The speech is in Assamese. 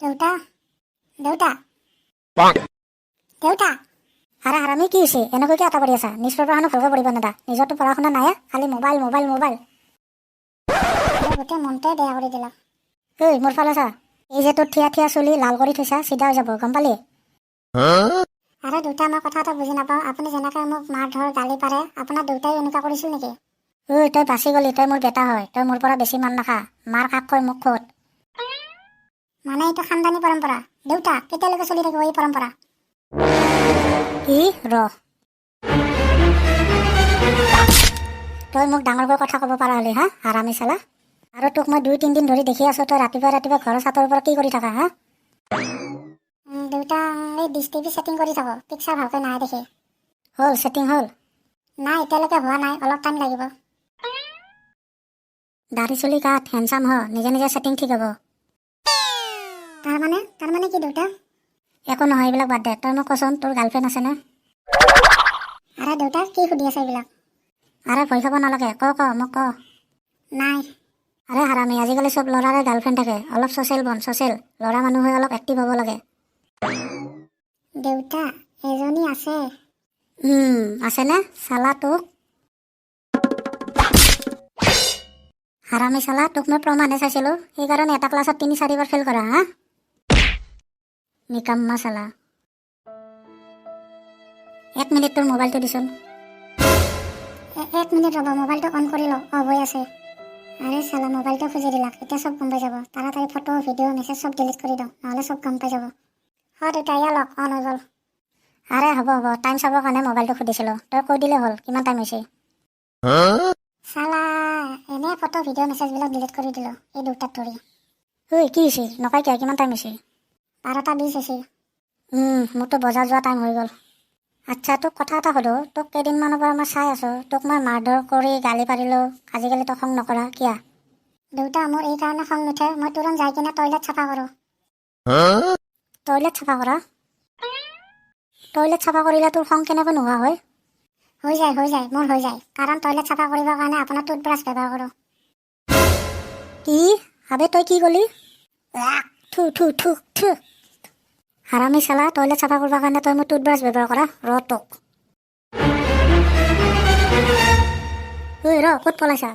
দেউতা দেউতা Bonk. দেউতা হাৰা হাৰামি কি হৈছে এনেকৈ আটা কৰি আছা নিজ পেপাৰখনো ভালকৈ পঢ়িব নেদা নিজৰতো পঢ়া শুনা নাই খালি মোবাইল মোবাইল মোবাইল গোটেই মনটোৱে বেয়া কৰি দিলা ঐ মোৰ ফালে চা এই যে তোৰ থিয়া থিয়া চুলি লাল কৰি থৈছা চিধা হৈ যাব গম পালি আৰে দেউতা মই কথা এটা বুজি নাপাওঁ আপুনি যেনেকৈ মোক মাৰ ধৰ গালি পাৰে আপোনাৰ দেউতাই এনেকুৱা কৰিছিল নেকি ঐ তই বাচি গলি তই মোৰ বেটা হয় তই মোৰ পৰা বেছি মান নাখা মাৰ কাক কৈ মোক খোদ মানে এইটো খানদানী পৰম্পৰা দেউতা কেতিয়ালৈকে চলি থাকিব এই পৰম্পৰা কি ৰ তই মোক ডাঙৰকৈ কথা ক'ব পাৰা হলি হা হাৰামি চালা আৰু তোক মই 2-3 দিন ধৰি দেখি আছো তই ৰাতিপুৱা ৰাতিপুৱা ঘৰৰ ছাতৰ ওপৰত কি কৰি থাকা হা দেউতা এই ডিছ টিভি ছেটিং কৰি থাকো পিকচাৰ ভালকৈ নাই দেখি হ'ল ছেটিং হ'ল নাই এতিয়ালৈকে হোৱা নাই অলপ টাইম লাগিব দাঢ়ি চুলি কাট হেণ্ডচাম হ নিজে নিজে ছেটিং ঠিক হ'ব তাৰমানে কি দেউতা একো নহয় এইবিলাক বাদ দে তই মোক কচোন তোৰ গাৰ্লফ্ৰেণ্ড আছেনে আৰে দেউতা কি সুধি আছে এইবিলাক আৰে ভয় খাব নালাগে ক মোক ক নাই আৰে হাৰামি আজিকালি চব ল'ৰাৰে গাৰ্লফ্ৰেণ্ড থাকে অলপ ছ'চিয়েল বন ছ'চিয়েল ল'ৰা মানুহ হৈ অলপ এক্টিভ হ'ব লাগে দেউতা এজনী আছে আছেনে চালা তোক হাৰামি চালা তোক মই প্ৰমাণহে চাইছিলোঁ সেইকাৰণে এটা ক্লাছত 3-4 বাৰ ফেইল কৰা হা নিকাম্মা চালা 1 মিনিট তোৰ মোবাইলটো দিছোন 1 মিনিট ৰ'ব মোবাইলটো অন কৰি লওঁ অফ হৈ আছে আৰে চালা মোবাইলটো খুজি দিলাক এতিয়া চব গম পাই যাব তাড়াতাড়ি ফটো ভিডিঅ' মেছেজ চব ডিলিট কৰি দিওঁ নহ'লে চব গম পাই যাব দেউতা এয়া লওক অন হৈ গ'ল আৰে হ'ব টাইম চাবৰ কাৰণে মোবাইলটো সুধিছিলোঁ তই কৈ দিলে হ'ল কিমান টাইম হৈছে চালা এনে ফটো ভিডিঅ' মেছেজবিলাক ডিলিট কৰি দিলোঁ এই দুটাত ধৰি ঐ কি হৈছে নকয় কিয় কিমান টাইম হৈছে 12:20 হৈছে মোৰতো বজাৰ যোৱা টাইম হৈ গ'ল আচ্ছা তোক কথা এটা সোধোঁ তোক কেইদিনমানৰ পৰা মই চাই আছোঁ তোক মই মাৰধৰ কৰি গালি পাৰিলোঁ আজিকালি তই খং নকৰা কিয়া দেউতা মোৰ এই কাৰণে খং নুঠে মই তুৰন্ত যাই কিনে টয়লেট চাফা কৰোঁ টয়লেট চাফা কৰা টয়লেট চাফা কৰিলে তোৰ খং কেনেকৈ নোহোৱা হয় হৈ যায় মোৰ হৈ যায় কাৰণ টয়লেট চাফা কৰিবৰ কাৰণে আপোনাৰ টুথব্ৰাছ ব্যৱহাৰ কৰোঁ কি আবে তই কি ক'লি থু থু থু থু হাৰামি চালা টয়লেট চাফা কৰিবৰ কাৰণে তই মোৰ টুথব্ৰাছ ব্যৱহাৰ কৰা ৰ তোক ঐ ৰ ক'ত পলাইছা